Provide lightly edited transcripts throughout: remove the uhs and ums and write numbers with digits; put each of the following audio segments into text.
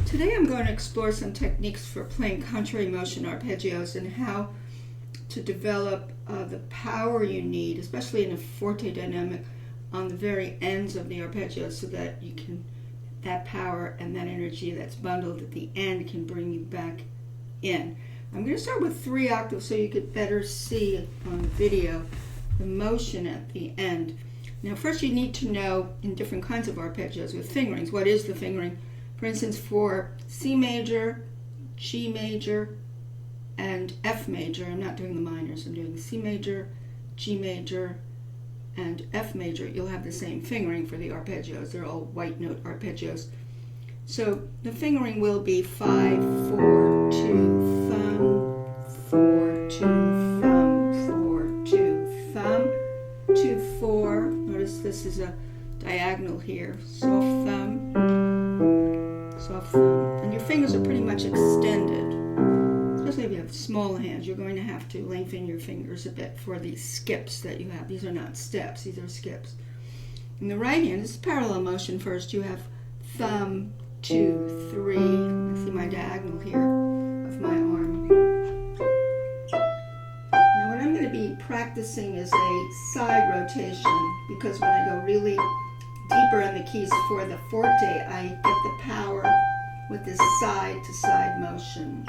Today I'm going to explore some techniques for playing contrary motion arpeggios and how to develop the power you need, especially in a forte dynamic, on the very ends of the arpeggio, so that you can, that power and that energy that's bundled at the end can bring you back in. I'm going to start with 3 octaves so you could better see on the video the motion at the end. Now first you need to know, in different kinds of arpeggios with fingerings, what is the fingering. For instance, for C major, G major, and F major, I'm not doing the minors, I'm doing C major, G major, and F major, you'll have the same fingering for the arpeggios. They're all white note arpeggios. So the fingering will be 5, 4, 2, thumb, 4, 2, thumb, 4, 2, thumb, 2, 4. Notice this is a diagonal here. Soft thumb, soft thumb. And your fingers are pretty much extended. Especially if you have small hands, you're going to have to lengthen your fingers a bit for these skips that you have. These are not steps, these are skips. In the right hand, this is parallel motion first. You have thumb, 2, 3. I see my diagonal here of my arm. Now what I'm going to be practicing is a side rotation, because when I go really deeper in the keys for the forte, I get the power with this side-to-side motion.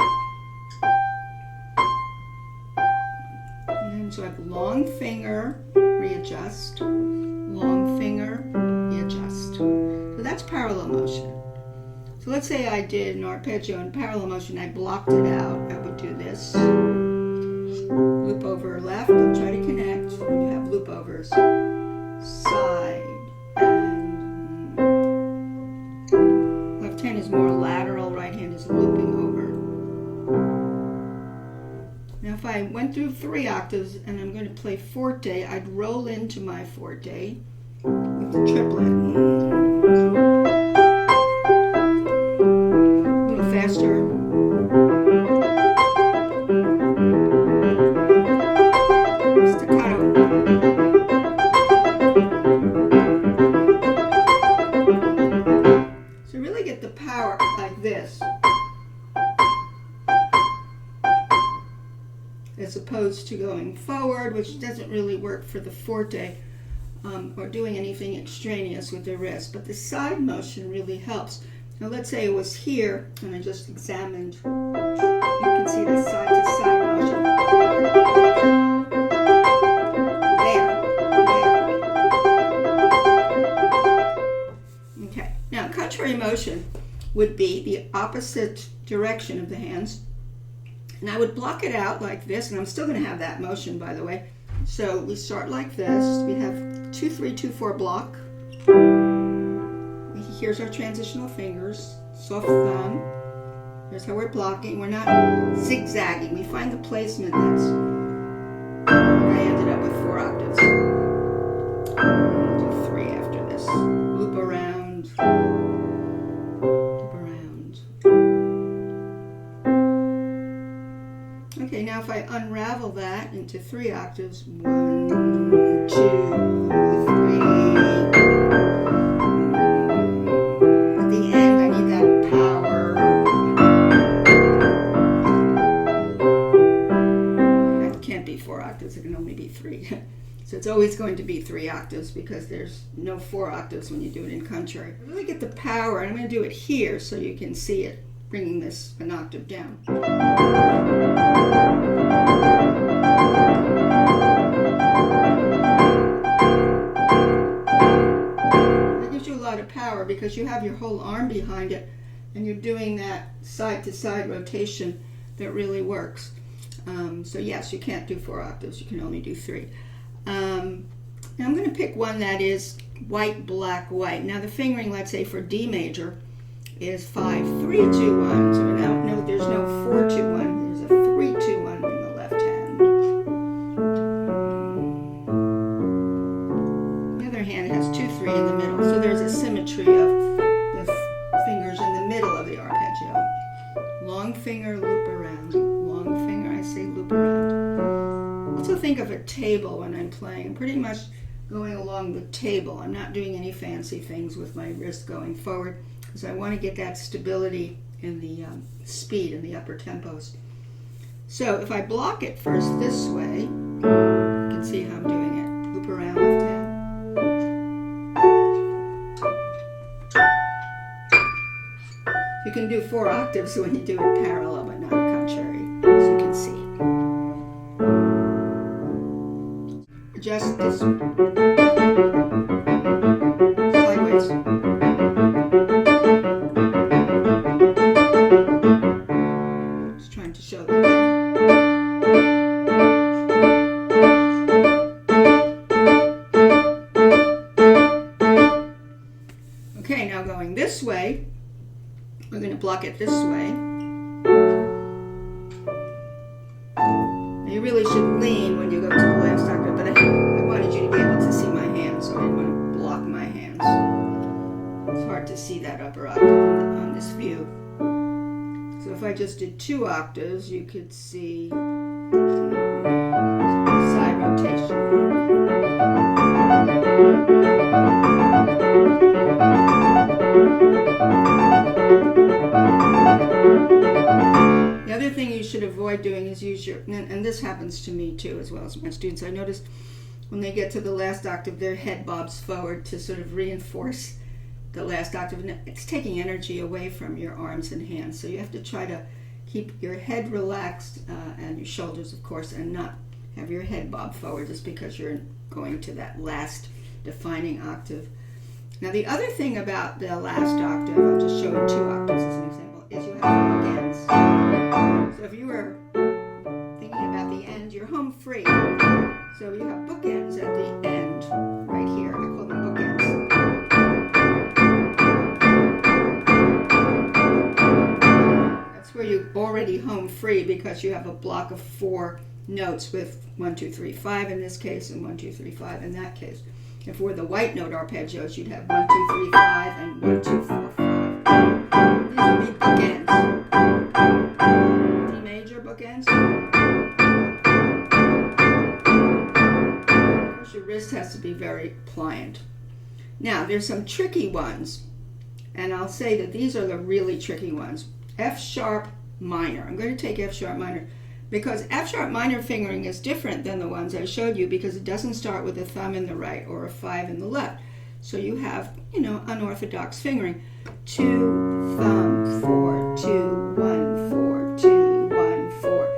And so I have long finger, readjust, long finger, readjust. So that's parallel motion. So let's say I did an arpeggio in parallel motion, I blocked it out. I would do this, loop over left, I'll try to connect. When you have loop overs, side, and left hand is more lateral, right hand is looping over. Now if I went through 3 octaves and I'm going to play forte, I'd roll into my forte with the triplet. A little faster. Staccato. So really get the power like this, as opposed to going forward, which doesn't really work for the forte, or doing anything extraneous with the wrist. But the side motion really helps. Now let's say it was here, and I just examined. You can see the side-to-side motion. There. Okay. Now contrary motion would be the opposite direction of the hands. And I would block it out like this, and I'm still going to have that motion, by the way. So we start like this. We have 2, 3, 2, 4 block. Here's our transitional fingers, soft thumb. Here's how we're blocking. We're not zigzagging. We find the placement that's, I ended up with 4 octaves. I'll do 3 after this. Loop around. Loop around. Okay, now if I unravel that into 3 octaves, 1, 2, 3. At the end, I need that power. That can't be 4 octaves, it can only be 3. So it's always going to be 3 octaves, because there's no 4 octaves when you do it in contrary. Really get the power, and I'm going to do it here so you can see it, bringing this an octave down. That gives you a lot of power, because you have your whole arm behind it, and you're doing that side-to-side rotation that really works. So yes, you can't do 4 octaves, you can only do 3. Now I'm going to pick one that is white, black, white. Now the fingering, let's say for D major, is 5, 3, 2, 1. So now no, there's no 4, 2, 1. There's a 3, 2, 1 in the left hand. The other hand has 2, 3 in the middle. So there's a symmetry of the fingers in the middle of the arpeggio. Long finger, loop around. Long finger, I say loop around. Also think of a table when I'm playing. I'm pretty much going along the table. I'm not doing any fancy things with my wrist going forward, because I want to get that stability speed in the upper tempos. So if I block it first this way, you can see how I'm doing it. Loop around left hand. You can do 4 octaves when you do it parallel but not contrary, as you can see. Adjust this sideways. Just trying to show that. Okay, now going this way, we're going to block it this way. You really should lean when you go to the last octave, but I wanted you to be able to see my hands, so I didn't want to block my hands. It's hard to see that upper octave on this view. So if I just did 2 octaves, you could see side rotation. The other thing you should avoid doing is use your, and this happens to me too as well as my students, I notice when they get to the last octave their head bobs forward to sort of reinforce the last octave, and it's taking energy away from your arms and hands, so you have to try to keep your head relaxed and your shoulders of course, and not have your head bob forward just because you're going to that last defining octave. Now the other thing about the last octave, I'm just showing 2 octaves as an example, is you have bookends. So if you were thinking about the end, you're home free. So you have bookends at the end, right here. I call them bookends. That's where you're already home free because you have a block of 4 notes with 1, 2, 3, 5 in this case, and 1, 2, 3, 5 in that case. If we're the white note arpeggios, you'd have 1, 2, 3, 5 and 1, 2, 4, 5. These would be bookends. D major bookends. Of course, your wrist has to be very pliant. Now, there's some tricky ones, and I'll say that these are the really tricky ones. F sharp minor. I'm going to take F sharp minor, because F sharp minor fingering is different than the ones I showed you because it doesn't start with a thumb in the right or a 5 in the left. So you have, unorthodox fingering. 2, thumb, 4, 2, 1, 4, 2, 1, 4,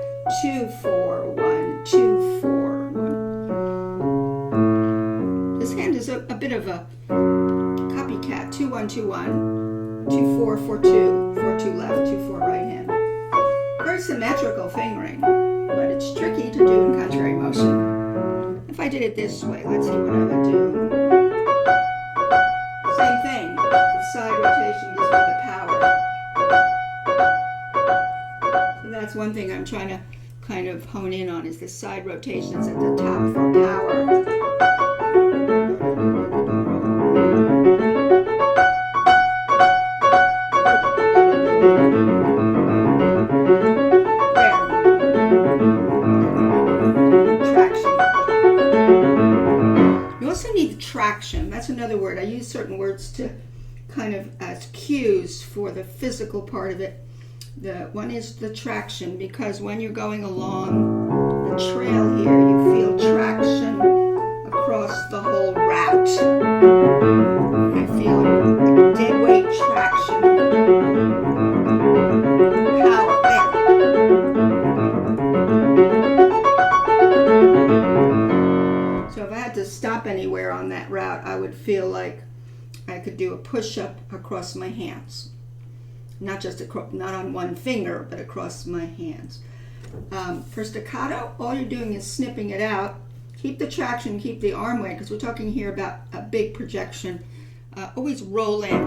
2, 4, 1, 2, 4, 1. This hand is a bit of a copycat. 2, 1, 2, 1, 2, 4, 4, 2, 4, 2 left, 2, 4 right hand. Very symmetrical fingering, but it's tricky to do in contrary motion. If I did it this way, let's see what I would do. Same thing. The side rotation gives me the power. So that's one thing I'm trying to kind of hone in on, is the side rotations at the top for power. Traction. That's another word. I use certain words to kind of as cues for the physical part of it. The one is the traction, because when you're going along the trail here, you feel traction across the whole route. I feel a dead weight traction. Power there. So if I had to stop anywhere on that route, I would feel like I could do a push-up across my hands. Not just not on one finger, but across my hands. For staccato, all you're doing is snipping it out. Keep the traction, keep the arm weight, because we're talking here about a big projection. Always roll in. There.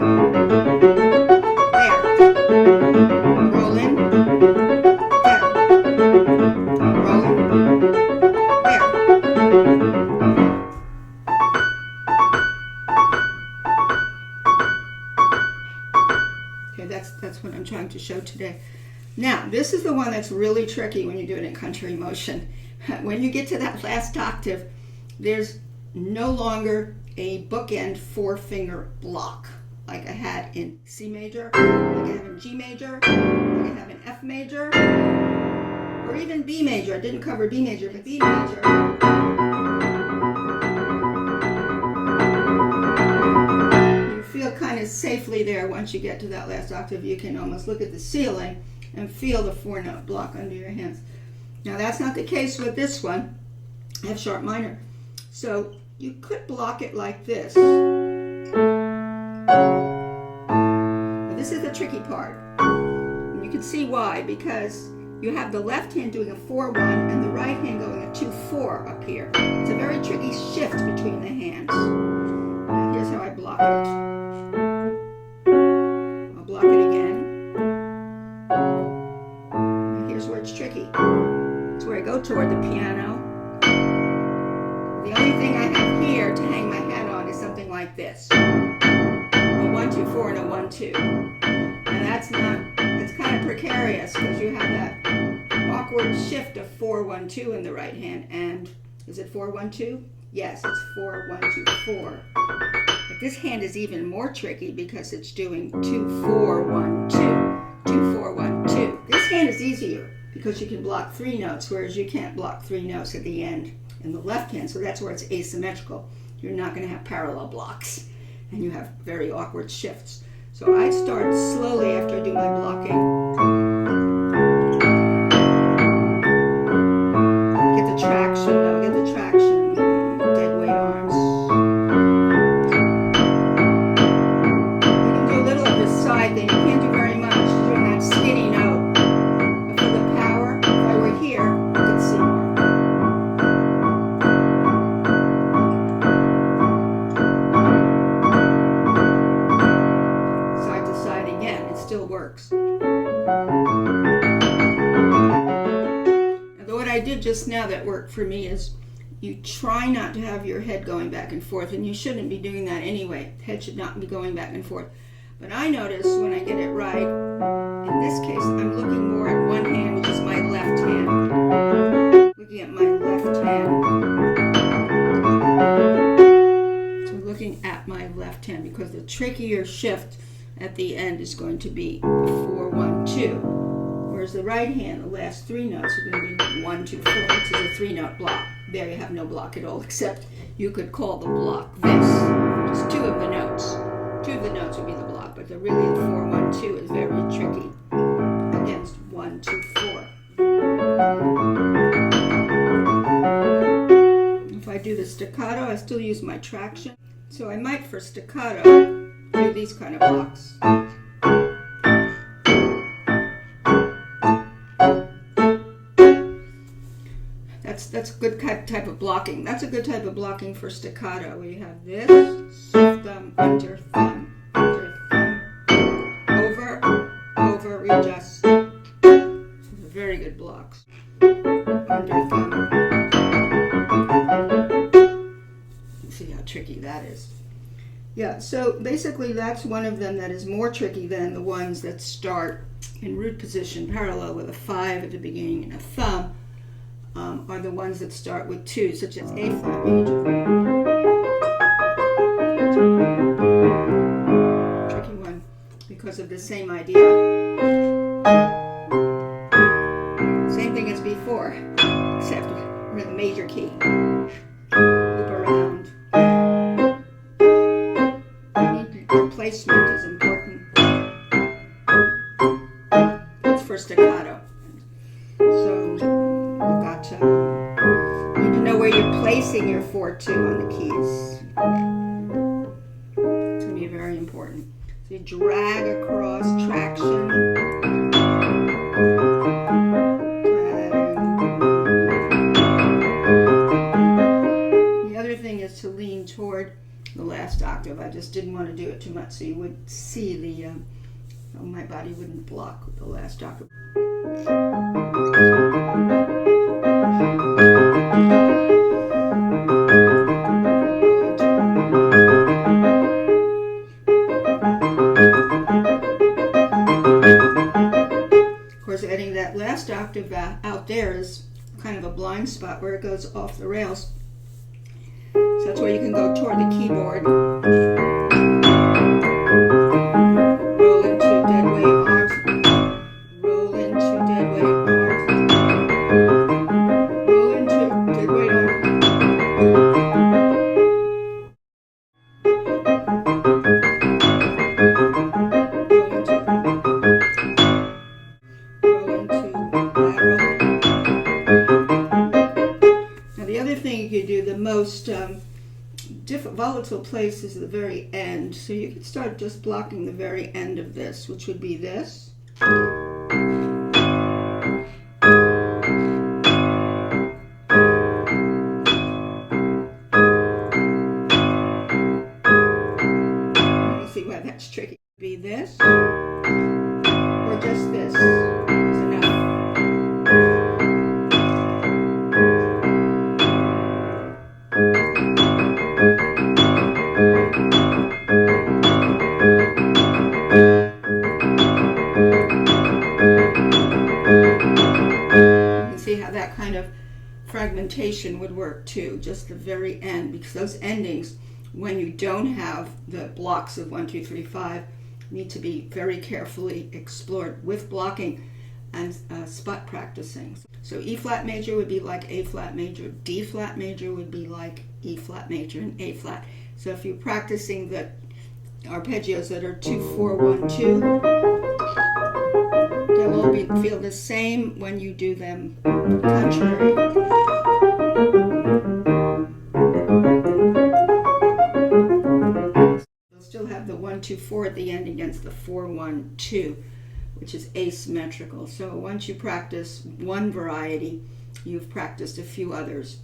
Roll in. There. Roll in. There. Okay, that's what I'm trying to show today. Now, this is the one that's really tricky when you do it in country motion. When you get to that last octave, there's no longer a bookend 4-finger block like I had in C major, like I have in G major, major, I can have an F major, or even B major. I didn't cover B major, but B major. You feel kind of safely there once you get to that last octave. You can almost look at the ceiling and feel the 4-note block under your hands. Now that's not the case with this one, F sharp minor. So you could block it like this. But this is the tricky part. And you can see why, because you have the left hand doing a 4-1 and the right hand going a 2-4 up here. It's a very tricky shift between the hands. Now here's how I block it. I'll block it again. Now here's where it's tricky. It's where I go toward the piano. The only thing I have here to hang my hat on is something like this. A 1-2-4 and a 1-2. And that's not, it's kind of precarious because you have that awkward shift of 4-1-2 in the right hand. And is it 4-1-2? Yes, it's 4-1-2-4. But this hand is even more tricky because it's doing 2-4-1-2. 2-4-1-2. This hand is easier because you can block 3 notes, whereas you can't block 3 notes at the end in the left hand, so that's where it's asymmetrical. You're not going to have parallel blocks, and you have very awkward shifts. So I start slowly after I do my blocking. Get the traction, though, get the traction. Dead weight arms. You can do a little of this side thing. You can't do very much because you're in that skinny note. But for the power, if I were here, you could see more. Works. Now, what I did just now that worked for me is you try not to have your head going back and forth, and you shouldn't be doing that anyway. The head should not be going back and forth. But I notice when I get it right, in this case, I'm looking more at one hand, which is my left hand. Looking at my left hand. So looking at my left hand, because the trickier shift at the end is going to be 4-1-2, whereas the right hand, the last 3 notes are going to be 1-2-4, which is a 3-note block. There you have no block at all, except you could call the block this. Just 2 of the notes. 2 of the notes would be the block, but the really 4-1-2 is very tricky against 1-2-4. If I do the staccato, I still use my traction. So I might, for staccato, do these kind of blocks. That's a good type of blocking. That's a good type of blocking for staccato, where you have this, thumb, under, thumb, over, over, readjust. Those are very good blocks. Under, thumb. You see how tricky that is. Yeah, so basically that's one of them that is more tricky than the ones that start in root position parallel with a 5 at the beginning and a thumb, are the ones that start with 2, such as A flat major. Tricky one because of the same idea. Same thing as before, except we're in the major key. Loop around. Placement is important. That's for staccato. So legato. You need to know where you're placing your 4-2 on the keys. It's going to be very important. So you drag across, traction. The other thing is to lean toward the last octave. I just didn't want to do it too much so you would see the, my body wouldn't block the last octave. Of course, adding that last octave out there is kind of a blind spot where it goes off the rails. So that's where you can go toward the keyboard. Roll into dead weight arms. volatile place is the very end, so you can start just blocking the very end of this, which would be this. You see why that's tricky. Be this, or just this is enough. See how that kind of fragmentation would work too, just the very end, because those endings, when you don't have the blocks of 1, 2, 3, 5, need to be very carefully explored with blocking and spot practicing. So E flat major would be like A flat major, D flat major would be like E flat major, and A flat. So if you're practicing the arpeggios that are 2, 4, 1, 2, they'll all feel the same when you do them contrary. They'll still have the 1, 2, 4 at the end against the 4, 1, 2, which is asymmetrical. So once you practice one variety, you've practiced a few others.